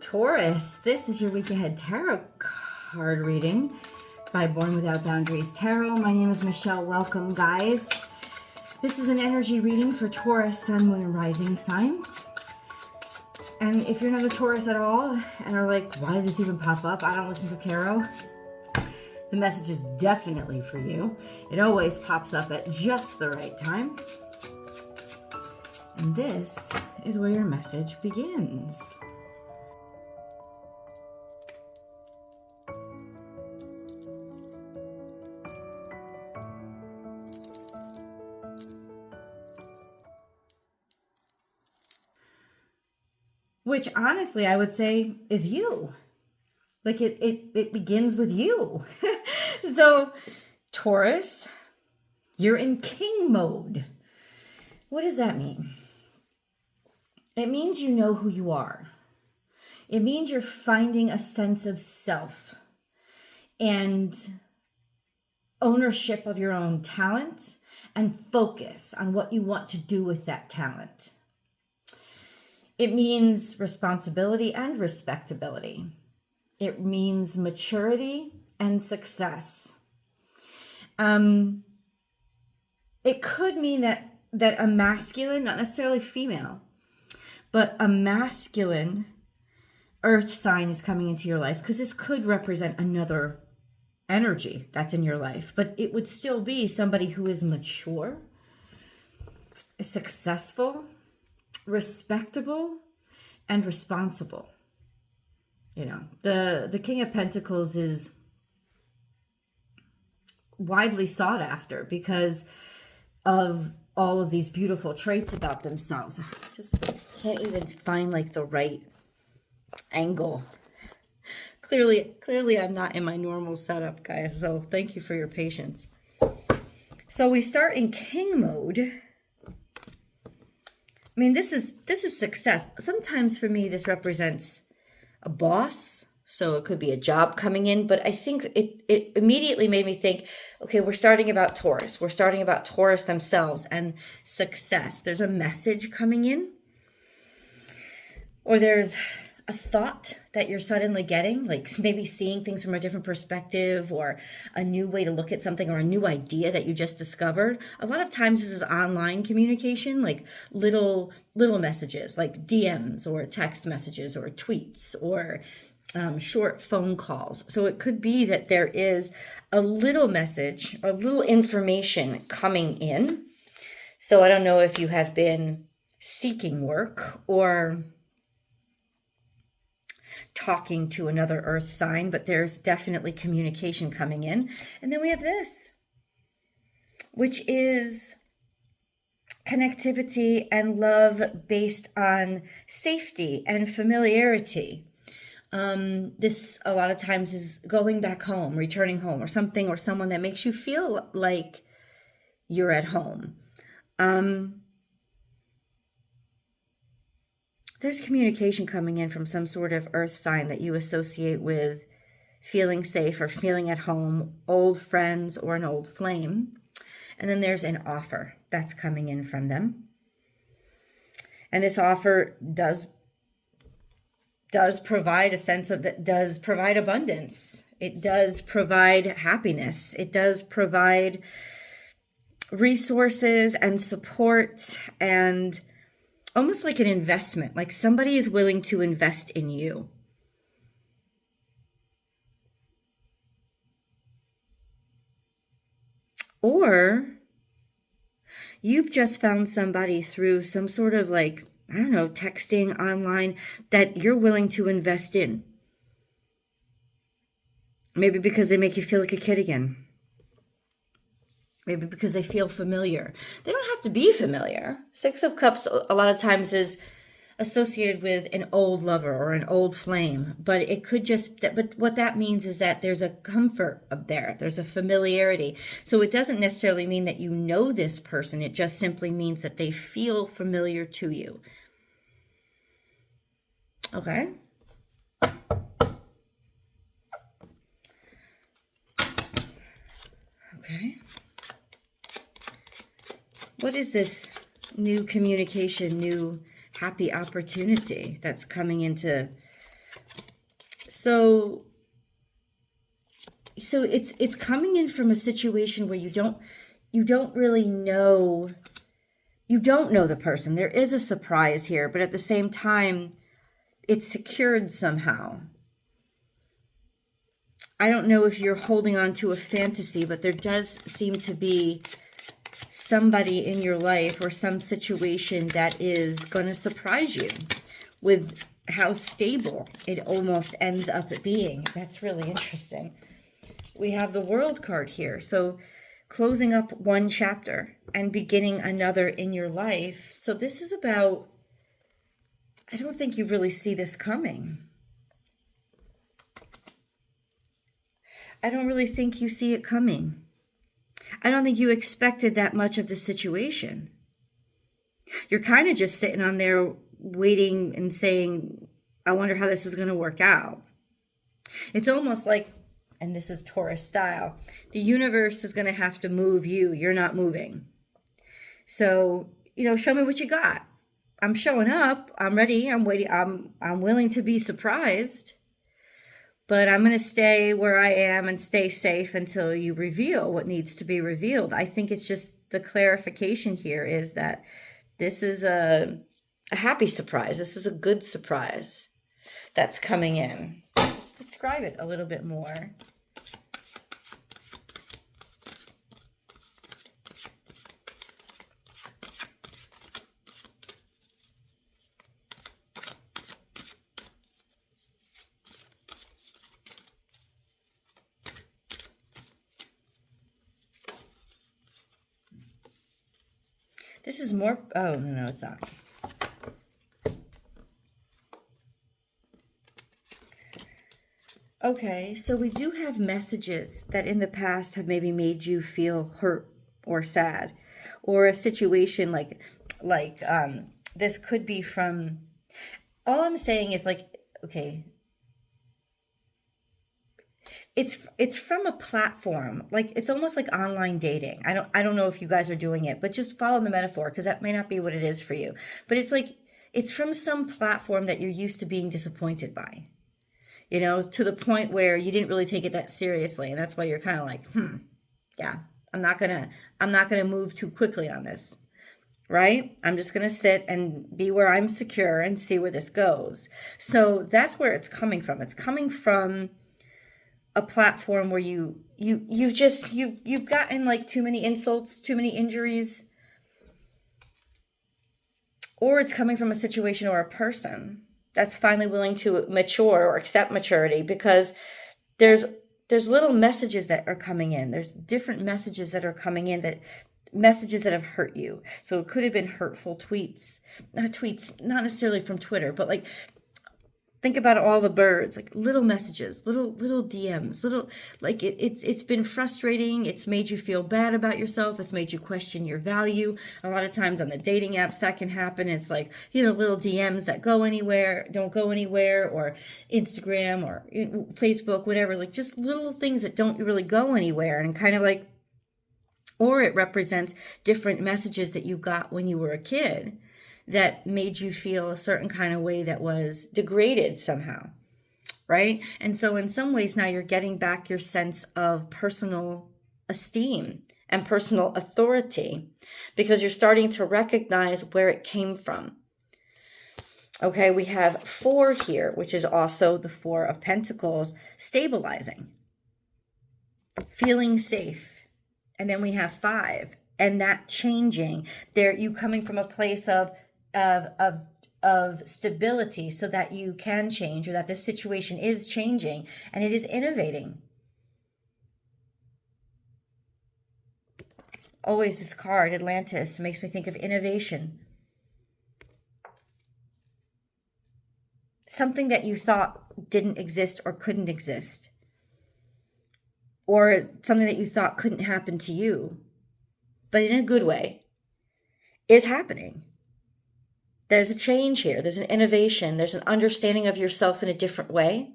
Taurus, this is your week ahead tarot card reading by Born Without Boundaries Tarot. My name is Michelle. Welcome, guys. This is an energy reading for Taurus, Sun, Moon, and Rising sign. And if you're not a Taurus at all and are like, why did this even pop up? I don't listen to tarot. The message is definitely for you. It always pops up at just the right time. And this is where your message begins. Which honestly, I would say is you. Like it begins with you. So Taurus, you're in king mode. What does that mean? It means you know who you are. It means you're finding a sense of self and ownership of your own talent and focus on what you want to do with that talent. It means responsibility and respectability. It means maturity and success. It could mean that a masculine, not necessarily female, but a masculine earth sign is coming into your life, because this could represent another energy that's in your life, but it would still be somebody who is mature, successful, respectable, and responsible. You know, the King of Pentacles is widely sought after because of all of these beautiful traits about themselves. Just can't even find like the right angle. Clearly I'm not in my normal setup, guys, so thank you for your patience. So we start in king mode. I mean, this is success. Sometimes for me, this represents a boss. So it could be a job coming in, but I think it immediately made me think, okay, we're starting about Taurus. We're starting about Taurus themselves and success. There's a message coming in, or there's a thought that you're suddenly getting, like maybe seeing things from a different perspective, or a new way to look at something, or a new idea that you just discovered. A lot of times this is online communication, like little messages, like DMs or text messages or tweets or short phone calls. So it could be that there is a little message or a little information coming in. So I don't know if you have been seeking work or talking to another earth sign, but there's definitely communication coming in. And then we have this, which is connectivity and love based on safety and familiarity. This a lot of times is going back home, returning home, or something or someone that makes you feel like you're at home. There's communication coming in from some sort of earth sign that you associate with feeling safe or feeling at home, old friends or an old flame. And then there's an offer that's coming in from them. And this offer does provide a sense of, that does provide abundance. It does provide happiness. It does provide resources and support and almost like an investment, like somebody is willing to invest in you. Or you've just found somebody through some sort of like, I don't know, texting online that you're willing to invest in. Maybe because they make you feel like a kid again. Maybe because they feel familiar. They don't have to be familiar. Six of Cups a lot of times is associated with an old lover or an old flame, but it could just, but what that means is that there's a comfort up there. There's a familiarity. So it doesn't necessarily mean that you know this person. It just simply means that they feel familiar to you. Okay. Okay. What is this new communication, new happy opportunity that's coming into So it's coming in from a situation where you don't really know, you don't know the person. There is a surprise here, but at the same time, it's secured somehow. I don't know if you're holding on to a fantasy, but there does seem to be somebody in your life or some situation that is going to surprise you with how stable it almost ends up being. That's really interesting. We have the World card here. So closing up one chapter and beginning another in your life. So this is about, I don't think you really see this coming. I don't really think you see it coming. I don't think you expected that much of the situation. You're kind of just sitting on there waiting and saying, I wonder how this is going to work out. It's almost like, and this is Taurus style, the universe is going to have to move you. You're not moving. So, show me what you got. I'm showing up. I'm ready. I'm waiting. I'm willing to be surprised. But I'm going to stay where I am and stay safe until you reveal what needs to be revealed. I think it's just the clarification here is that this is a happy surprise. This is a good surprise that's coming in. Let's describe it a little bit more. This is more, oh, no, it's not. Okay, so we do have messages that in the past have maybe made you feel hurt or sad, or a situation like this could be from, all I'm saying is okay, it's from a platform, it's almost like online dating. I don't know if you guys are doing it, but just follow the metaphor because that may not be what it is for you. But it's from some platform that you're used to being disappointed by, to the point where you didn't really take it that seriously, and that's why you're kind of like, yeah, I'm not gonna move too quickly on this, right? I'm just gonna sit and be where I'm secure and see where this goes. So that's where it's coming from. It's coming from a platform where you've gotten too many insults, too many injuries, or it's coming from a situation or a person that's finally willing to mature or accept maturity, because there's little messages that are coming in. There's different messages that are coming in, that messages that have hurt you. So it could have been hurtful tweets, not necessarily from Twitter, but think about all the birds, little messages, little DMs, it's been frustrating. It's made you feel bad about yourself. It's made you question your value. A lot of times on the dating apps that can happen. It's little DMs that don't go anywhere, or Instagram or Facebook, whatever, just little things that don't really go anywhere, and kind of or it represents different messages that you got when you were a kid that made you feel a certain kind of way that was degraded somehow, right? And so in some ways now you're getting back your sense of personal esteem and personal authority, because you're starting to recognize where it came from. Okay, we have 4 here, which is also the 4 of Pentacles, stabilizing, feeling safe. And then we have 5, and that changing. There, you coming from a place of stability, so that you can change, or that this situation is changing and it is innovating. Always this card, Atlantis, makes me think of innovation. Something that you thought didn't exist or couldn't exist, or something that you thought couldn't happen to you, but in a good way, is happening. There's a change here. There's an innovation. There's an understanding of yourself in a different way.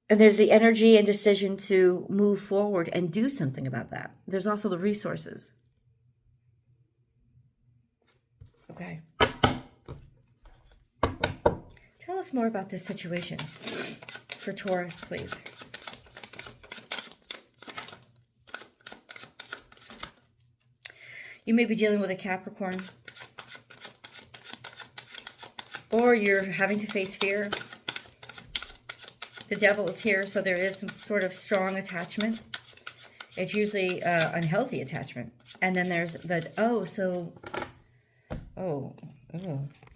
And there's the energy and decision to move forward and do something about that. There's also the resources. Okay. Tell us more about this situation for Taurus, please. You may be dealing with a Capricorn, or you're having to face fear. The devil is here, so there is some sort of strong attachment. It's usually unhealthy attachment. And then there's the,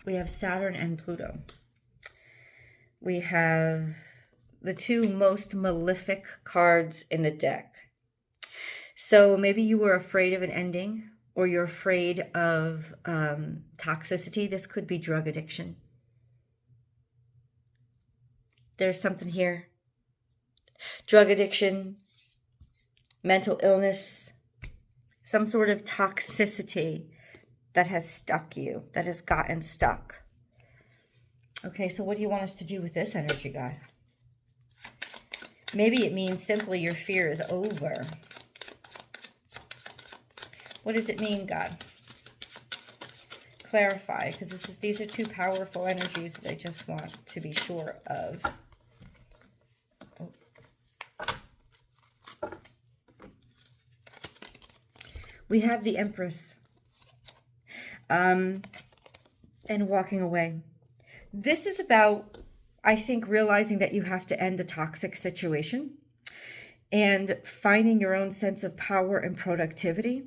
we have Saturn and Pluto. We have the two most malefic cards in the deck. So maybe you were afraid of an ending, or you're afraid of toxicity. This could be drug addiction. There's something here. Drug addiction, mental illness, some sort of toxicity that has stuck you, that has gotten stuck. Okay, so what do you want us to do with this energy, God? Maybe it means simply your fear is over. What does it mean, God? Clarify, because these are two powerful energies that I just want to be sure of. We have the Empress and walking away. This is about, I think, realizing that you have to end a toxic situation and finding your own sense of power and productivity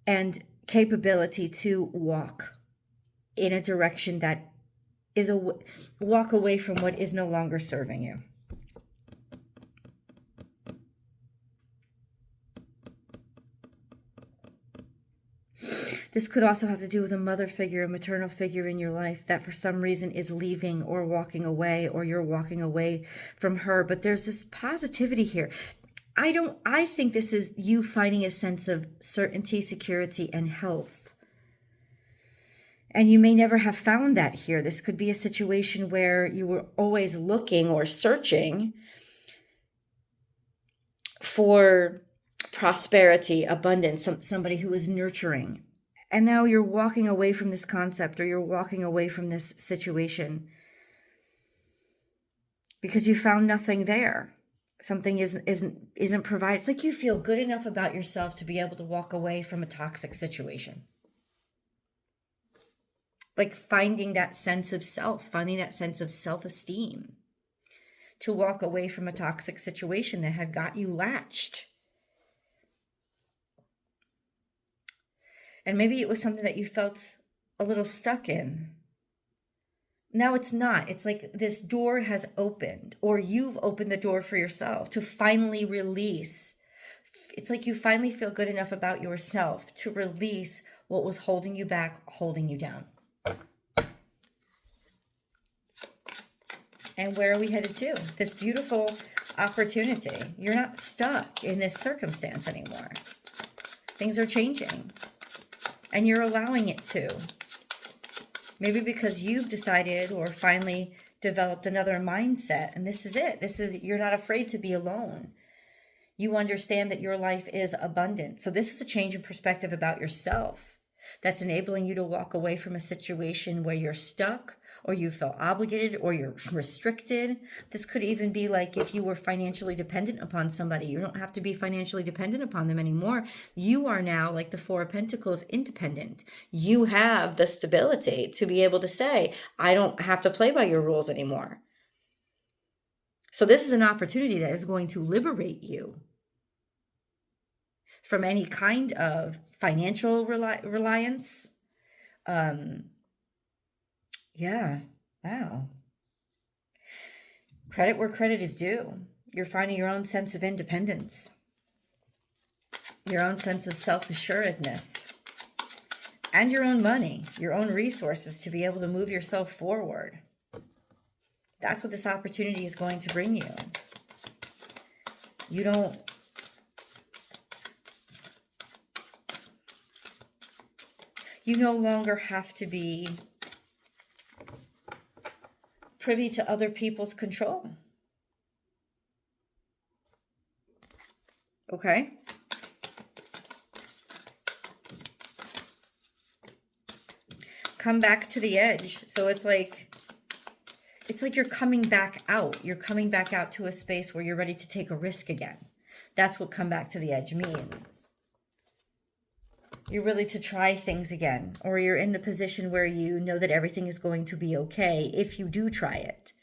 and capability to walk in a direction that is walk away from what is no longer serving you. This could also have to do with a mother figure, a maternal figure in your life that for some reason is leaving or walking away, or you're walking away from her. But there's this positivity here. I think this is you finding a sense of certainty, security, and health. And you may never have found that here. This could be a situation where you were always looking or searching for prosperity, abundance, somebody who is nurturing. And now you're walking away from this concept, or you're walking away from this situation because you found nothing there. Something isn't provided. It's like you feel good enough about yourself to be able to walk away from a toxic situation. Like finding that sense of self, finding that sense of self-esteem to walk away from a toxic situation that had got you latched. And maybe it was something that you felt a little stuck in. Now it's not. It's like this door has opened, or you've opened the door for yourself to finally release. It's like you finally feel good enough about yourself to release what was holding you back, holding you down. And where are we headed to? This beautiful opportunity. You're not stuck in this circumstance anymore. Things are changing. And you're allowing it to. Maybe because you've decided or finally developed another mindset. And this is it. You're not afraid to be alone. You understand that your life is abundant. So this is a change in perspective about yourself that's enabling you to walk away from a situation where you're stuck, or you feel obligated, or you're restricted. This could even be like if you were financially dependent upon somebody. You don't have to be financially dependent upon them anymore. You are now, like the Four of Pentacles, independent. You have the stability to be able to say, I don't have to play by your rules anymore. So this is an opportunity that is going to liberate you from any kind of financial reliance. Yeah, wow. Credit where credit is due. You're finding your own sense of independence, your own sense of self-assuredness, and your own money, your own resources to be able to move yourself forward. That's what this opportunity is going to bring you. You no longer have to be privy to other people's control. Okay? come back to the edge. So it's like you're coming back out. You're coming back out to a space where you're ready to take a risk again. That's what come back to the edge means. You're willing to try things again, or you're in the position where you know that everything is going to be okay if you do try it.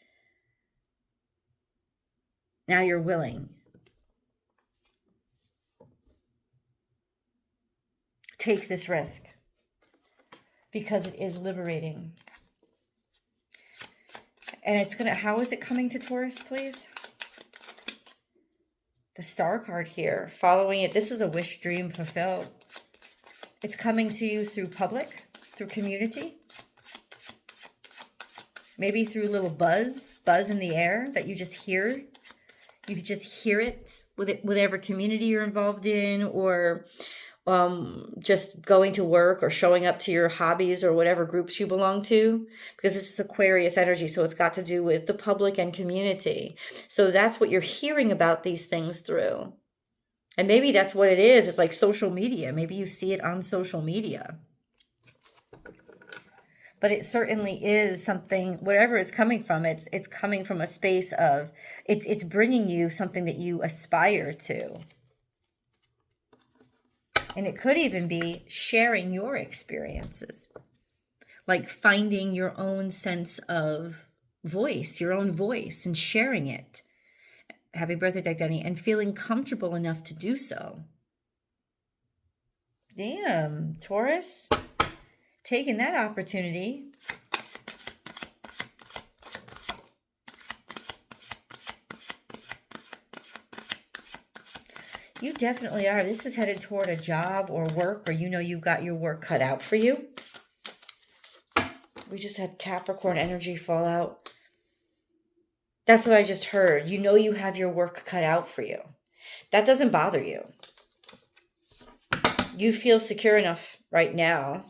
Now you're willing. Take this risk because it is liberating. And it's going to, how is it coming to Taurus, please? The Star card here, following it. This is a wish, dream fulfilled. It's coming to you through public, through community. Maybe through a little buzz in the air that you just hear. You could just hear it with whatever community you're involved in, or just going to work or showing up to your hobbies or whatever groups you belong to, because this is Aquarius energy. So it's got to do with the public and community. So that's what you're hearing about these things through. And maybe that's what it is. It's like social media. Maybe you see it on social media. But it certainly is something, whatever it's coming from, it's coming from a space of, it's bringing you something that you aspire to. And it could even be sharing your experiences. Like finding your own sense of voice, your own voice, and sharing it. Happy birthday, Dagdani, and feeling comfortable enough to do so. Damn, Taurus, taking that opportunity. You definitely are. This is headed toward a job or work, or you know you've got your work cut out for you. We just had Capricorn energy fall out. That's what I just heard. You know you have your work cut out for you. That doesn't bother you. You feel secure enough right now.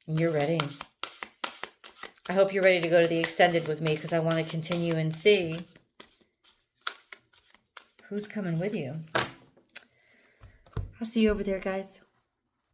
You're ready. I hope you're ready to go to the extended with me, because I want to continue and see who's coming with you. I'll see you over there, guys.